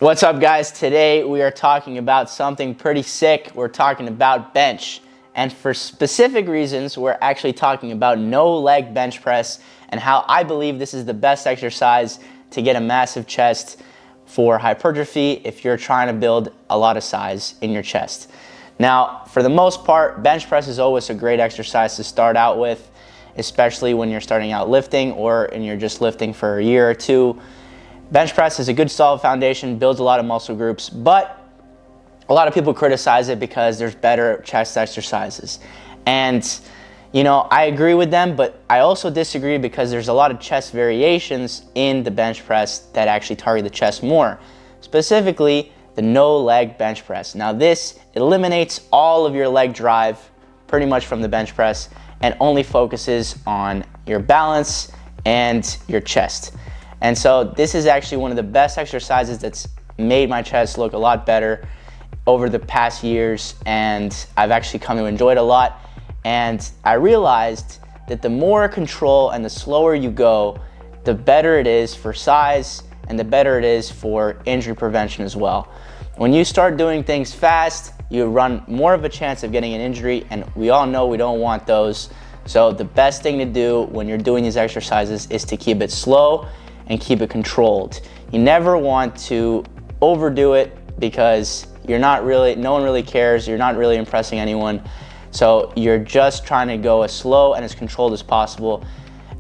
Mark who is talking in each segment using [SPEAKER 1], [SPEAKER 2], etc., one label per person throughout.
[SPEAKER 1] What's up, guys? Today we are talking about something pretty sick. We're talking about bench. And for specific reasons, we're actually talking about no leg bench press and how I believe this is the best exercise to get a massive chest for hypertrophy if you're trying to build a lot of size in your chest. Now, for the most part, bench press is always a great exercise to start out with, especially when you're starting out lifting or and you're just lifting for a year or two. Bench press is a good solid foundation, builds a lot of muscle groups, but a lot of people criticize it because there's better chest exercises. And, you know, I agree with them, but I also disagree because there's a lot of chest variations in the bench press that actually target the chest more. Specifically, the no leg bench press. Now this eliminates all of your leg drive pretty much from the bench press and only focuses on your balance and your chest. And so this is actually one of the best exercises that's made my chest look a lot better over the past years, and I've actually come to enjoy it a lot. And I realized that the more control and the slower you go, the better it is for size and the better it is for injury prevention as well. When you start doing things fast, you run more of a chance of getting an injury, and we all know we don't want those. So the best thing to do when you're doing these exercises is to keep it slow and keep it controlled. You never want to overdo it because no one really cares, you're not really impressing anyone. So you're just trying to go as slow and as controlled as possible.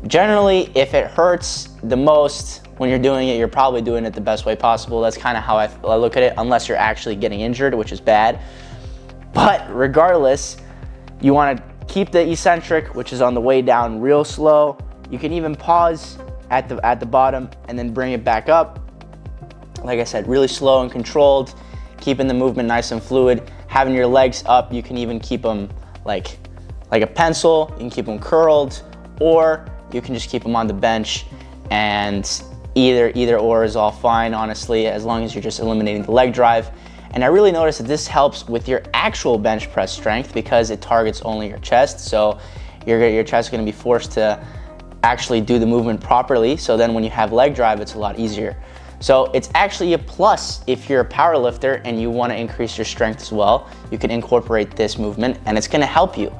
[SPEAKER 1] Generally, if it hurts the most when you're doing it, you're probably doing it the best way possible. That's kind of how I look at it, unless you're actually getting injured, which is bad. But regardless, you want to keep the eccentric, which is on the way down, real slow. You can even pause at the bottom and then bring it back up. Like I said, really slow and controlled, keeping the movement nice and fluid. Having your legs up, you can even keep them like a pencil. You can keep them curled, or you can just keep them on the bench, and either or is all fine, honestly, as long as you're just eliminating the leg drive. And I really noticed that this helps with your actual bench press strength because it targets only your chest. So your chest is going to be forced to actually do the movement properly. So then when you have leg drive, it's a lot easier. So it's actually a plus if you're a power lifter and you want to increase your strength as well. You can incorporate this movement and it's going to help you.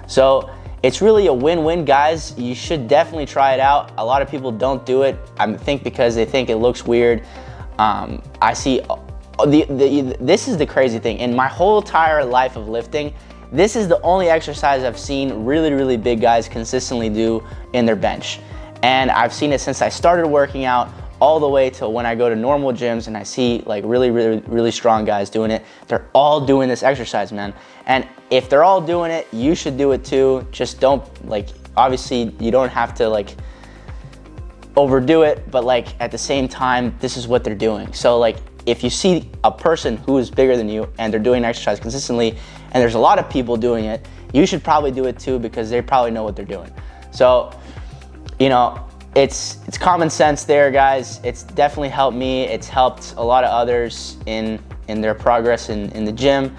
[SPEAKER 1] So it's really a win-win, guys. You should definitely try it out. A lot of people don't do it, I think, because they think it looks weird. I see this is the crazy thing. In my whole entire life of lifting, this is the only exercise I've seen really big guys consistently do in their bench. And I've seen it since I started working out all the way till when I go to normal gyms and I see like really strong guys doing it. They're all doing this exercise, man. And if they're all doing it, you should do it too. Just don't, like, obviously you don't have to like overdo it, but like at the same time, this is what they're doing. So like if you see a person who is bigger than you and they're doing exercise consistently and there's a lot of people doing it, you should probably do it too because they probably know what they're doing. So, you know, it's common sense there, guys. It's definitely helped me. It's helped a lot of others in their progress in the gym.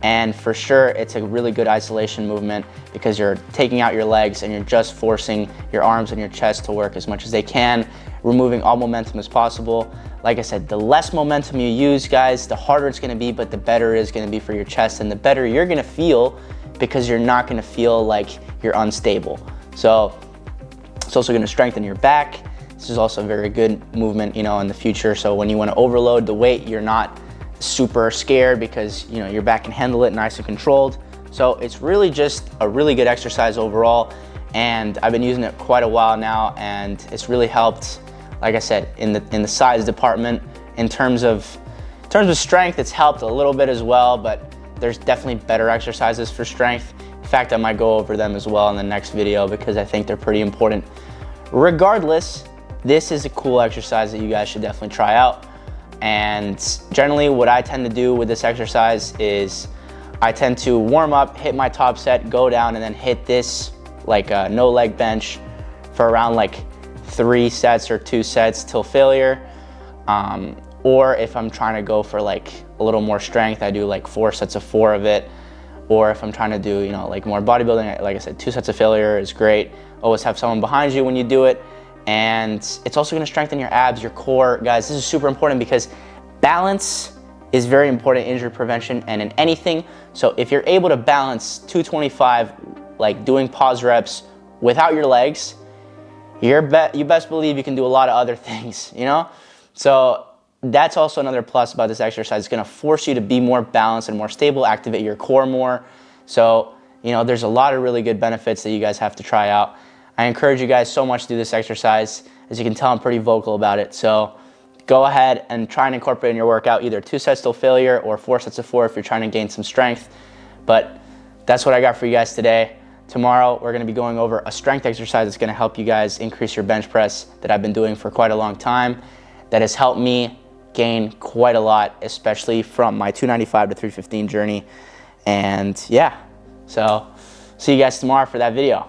[SPEAKER 1] And for sure, it's a really good isolation movement because you're taking out your legs and you're just forcing your arms and your chest to work as much as they can, removing all momentum as possible. Like I said, the less momentum you use, guys, the harder it's gonna be, but the better it is gonna be for your chest and the better you're gonna feel because you're not gonna feel like you're unstable. So it's also gonna strengthen your back. This is also a very good movement, you know, in the future. So when you wanna overload the weight, you're not super scared because, you know, your back can handle it nice and controlled. So it's really just a really good exercise overall. And I've been using it quite a while now and it's really helped, like I said, in the size department. In terms of strength, it's helped a little bit as well, but there's definitely better exercises for strength. In fact, I might go over them as well in the next video because I think they're pretty important. Regardless, this is a cool exercise that you guys should definitely try out. And generally what I tend to do with this exercise is I tend to warm up, hit my top set, go down, and then hit this like a no leg bench for around like 3 sets or 2 sets till failure. Or if I'm trying to go for like a little more strength, I do like 4 sets of 4 of it. Or if I'm trying to do, you know, like more bodybuilding, like I said, 2 sets of failure is great. Always have someone behind you when you do it. And it's also gonna strengthen your abs, your core. Guys, this is super important because balance is very important in injury prevention and in anything. So if you're able to balance 225, like doing pause reps without your legs, you best believe you can do a lot of other things, you know? So that's also another plus about this exercise. It's gonna force you to be more balanced and more stable, activate your core more. So, you know, there's a lot of really good benefits that you guys have to try out. I encourage you guys so much to do this exercise. As you can tell, I'm pretty vocal about it. So go ahead and try and incorporate in your workout either 2 sets till failure or 4 sets of 4 if you're trying to gain some strength. But that's what I got for you guys today. Tomorrow, we're gonna be going over a strength exercise that's gonna help you guys increase your bench press that I've been doing for quite a long time. That has helped me gain quite a lot, especially from my 295 to 315 journey. And yeah, so see you guys tomorrow for that video.